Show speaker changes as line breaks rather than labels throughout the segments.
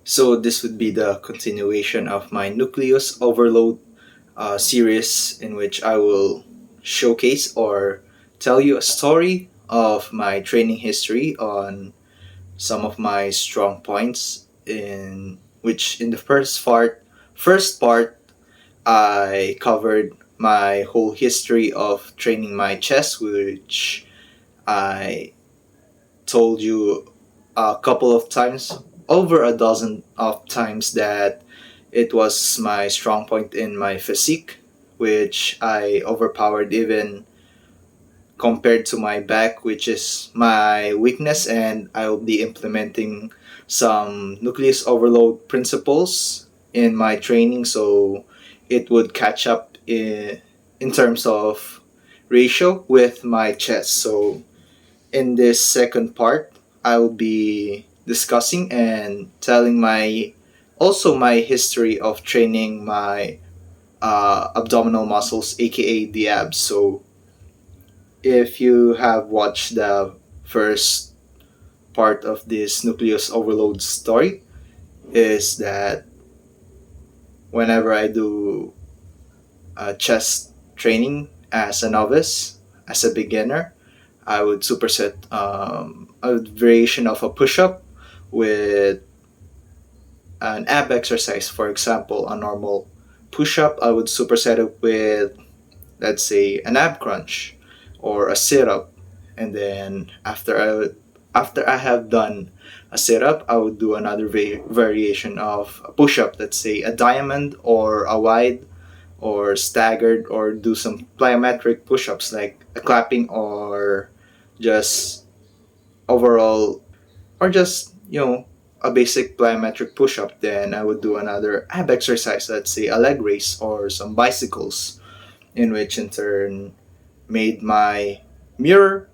So this would be the continuation of my Nucleus Overload series, in which I will showcase or tell you a story of my training history on some of my strong points, in which in the first part I covered my whole history of training my chest, which I told you a couple of times, over a dozen of times, that it was my strong point in my physique, which I overpowered even compared to my back, which is my weakness, and I'll be implementing some nucleus overload principles in my training so it would catch up in terms of ratio with my chest. So in this second part, I'll be discussing and telling my also my history of training my abdominal muscles, aka the abs. So if you have watched the first part of this nucleus overload story, is that whenever I do chest training as a novice, as a beginner, I would superset a variation of a push-up with an ab exercise. For example, a normal push-up, I would superset it with, let's say, an ab crunch or a sit-up, and then after I have done a sit-up, I would do another variation of a push-up. Let's say a diamond or a wide or staggered, or do some plyometric push-ups like a clapping, or just overall, or just a basic plyometric push-up. Then I would do another ab exercise, let's say a leg raise or some bicycles, in which in turn made my mirror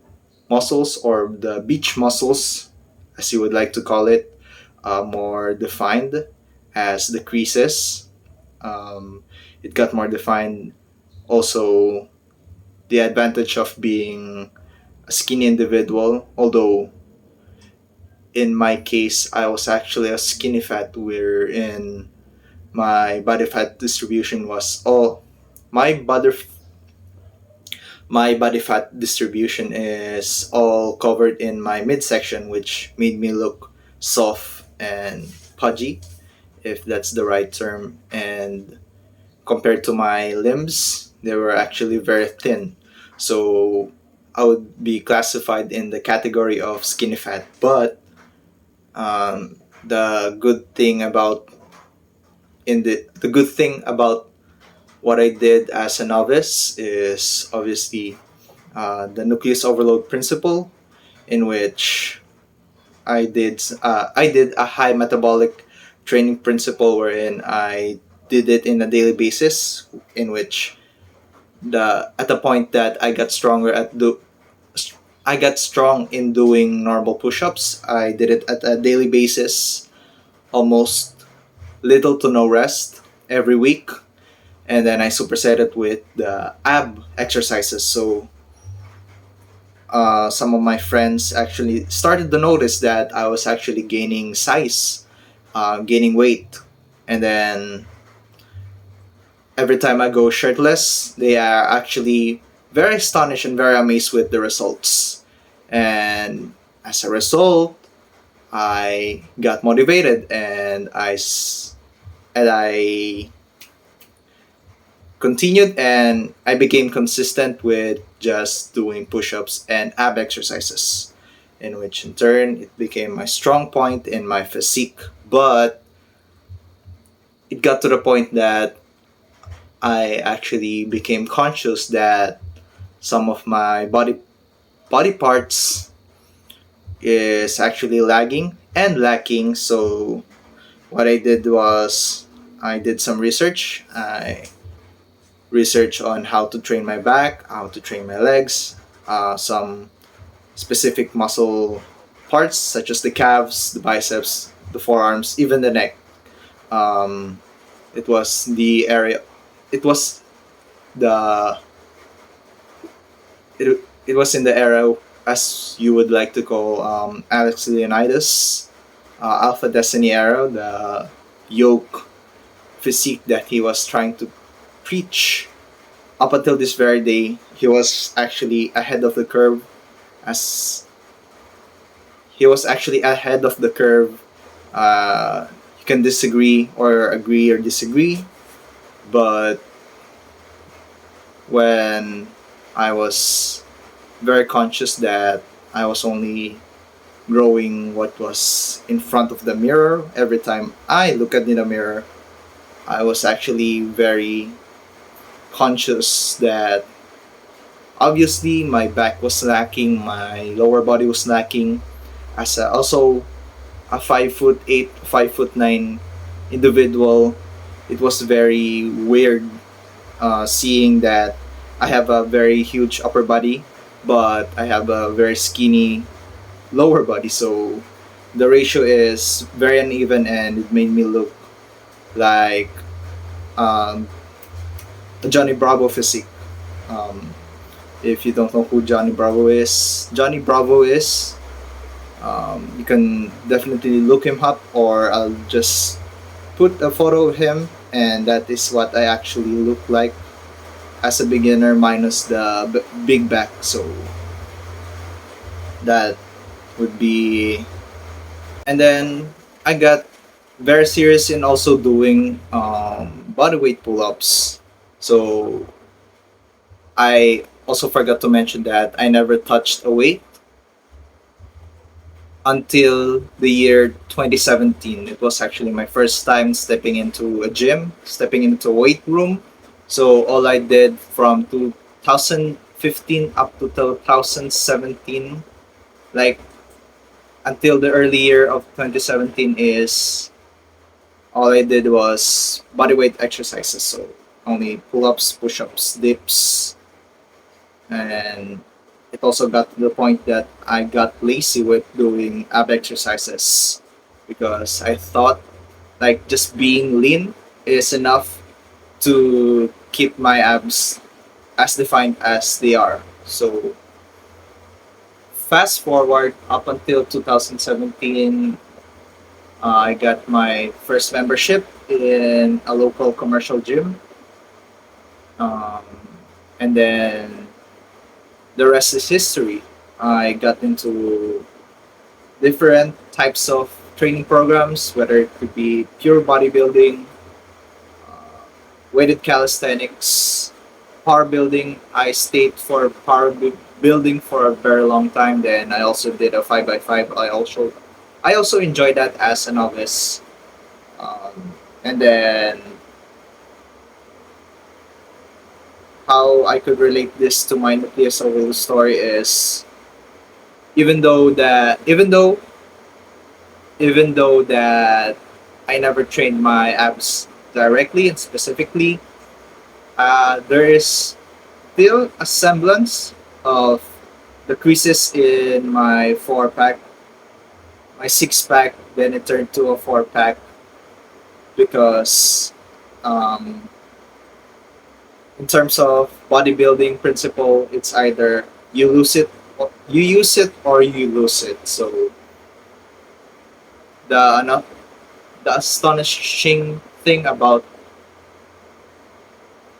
muscles, or the beach muscles as you would like to call it, more defined, as the creases. It got more defined. Also, the advantage of being a skinny individual, although in my case I was actually a skinny fat, wherein my body fat distribution was all my body my body fat distribution is all covered in my midsection, which made me look soft and pudgy, if that's the right term. And compared to my limbs, they were actually very thin. So I would be classified in the category of skinny fat. But the good thing about the good thing about what I did as a novice is obviously the nucleus overload principle, in which I did a high metabolic training principle, wherein I did it in a daily basis, in which the at the point that I got strong in doing normal push-ups. I did it at a daily basis, almost little to no rest every week, and then I superset it with the ab exercises. So some of my friends actually started to notice that I was actually gaining size, gaining weight, and then every time I go shirtless, they are actually very astonished and very amazed with the results. And as a result, I got motivated, and I continued, and I became consistent with just doing push-ups and ab exercises, in which in turn it became my strong point in my physique. But it got to the point that I actually became conscious that some of my body parts is actually lagging and lacking. So what I did was I did some research. I researched on how to train my back, how to train my legs, some specific muscle parts such as the calves, the biceps, the forearms, even the neck. Um, it was the area. It was the it was in the area, as you would like to call, Alex Leonidas. Alpha Destiny era, the yoke physique that he was trying to preach. Up until this very day, he was actually ahead of the curve. As he was actually ahead of the curve. You can disagree or agree or disagree, but when I was very conscious that I was only growing what was in front of the mirror every time I look at in the mirror, I was actually very conscious that obviously my back was lacking, my lower body was lacking, as also a 5'8", 5'9" individual. It was very weird seeing that I have a very huge upper body, but I have a very skinny lower body. So the ratio is very uneven, and it made me look like um, a Johnny Bravo physique. Um, if you don't know who Johnny Bravo is, you can definitely look him up, or I'll just put a photo of him, and that is what I actually look like as a beginner minus the big back. So that would be. And then I got very serious in also doing bodyweight pull-ups. So I also forgot to mention that I never touched a weight until the year 2017. It was actually my first time stepping into a gym, stepping into a weight room. So all I did from 2015 up to 2017, like until the early year of 2017, is all I did was bodyweight exercises. So only pull-ups, push-ups, dips, and it also got to the point that I got lazy with doing ab exercises because I thought like just being lean is enough to keep my abs as defined as they are. So fast forward up until 2017, I got my first membership in a local commercial gym, um, and then the rest is history. I got into different types of training programs, whether it could be pure bodybuilding, uh, weighted calisthenics, power building. I stayed for building for a very long time. Then I also did a 5x5. I also enjoyed that as a novice. And then how I could relate this to my Nucleus Overload story is even though that even though even though that I never trained my abs directly and specifically, there is still a semblance of the creases in my four pack, my six pack. Then it turned to a four pack because, um, in terms of bodybuilding principle, it's either you use it, or you lose it. So the ano- the astonishing thing about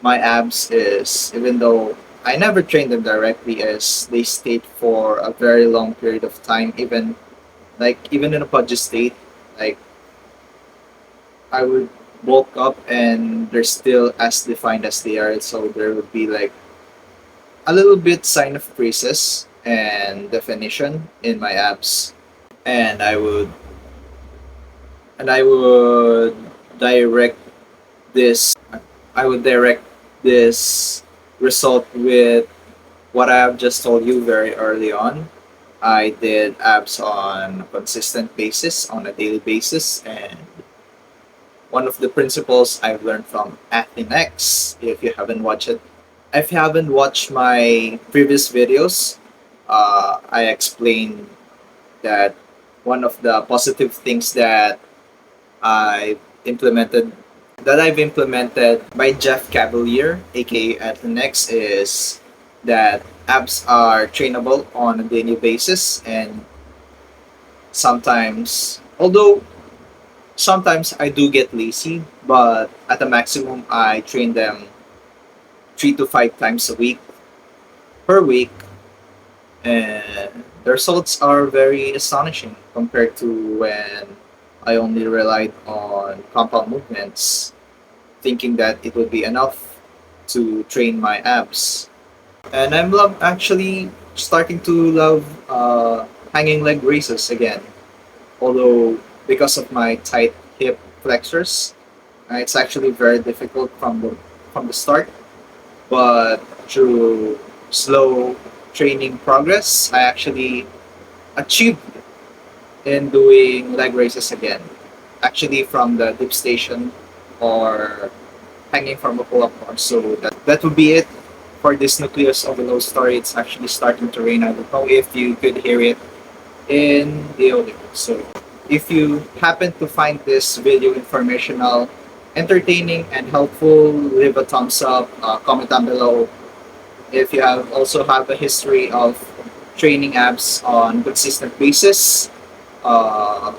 my abs is even though I never trained them directly, is they stayed for a very long period of time, even in a pudgy state. Like I would bulk up and they're still as defined as they are. So there would be like a little bit sign of creases and definition in my abs. And I would direct this result with what I have just told you very early on. I did abs on a consistent basis, on a daily basis, and one of the principles I've learned from Athlenex, if you haven't watched my previous videos, I explained that one of the positive things I've implemented I've implemented by Jeff Cavalier, aka Athlenex, is that abs are trainable on a daily basis, and sometimes Although sometimes I do get lazy, but at the maximum I train them 3 to 5 times a week per week, and the results are very astonishing compared to when I only relied on compound movements, thinking that it would be enough to train my abs. And actually starting to love hanging leg raises again. Although because of my tight hip flexors, it's actually very difficult from the start. But through slow training progress, I actually achieved in doing leg raises again. Actually, from the dip station or hanging from a pull-up bar. So that would be it for this Nucleus Overload story. It's actually starting to rain. I don't know if you could hear it in the audio. So if you happen to find this video informational, entertaining, and helpful, leave a thumbs up, comment down below. If you have also have a history of training abs on consistent basis, uh,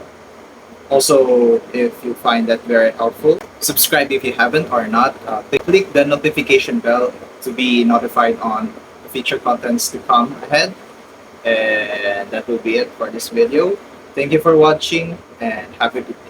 also if you find that very helpful, subscribe if you haven't or not. Click the notification bell to be notified on the future contents to come ahead. And that will be it for this video. Thank you for watching and have a good day.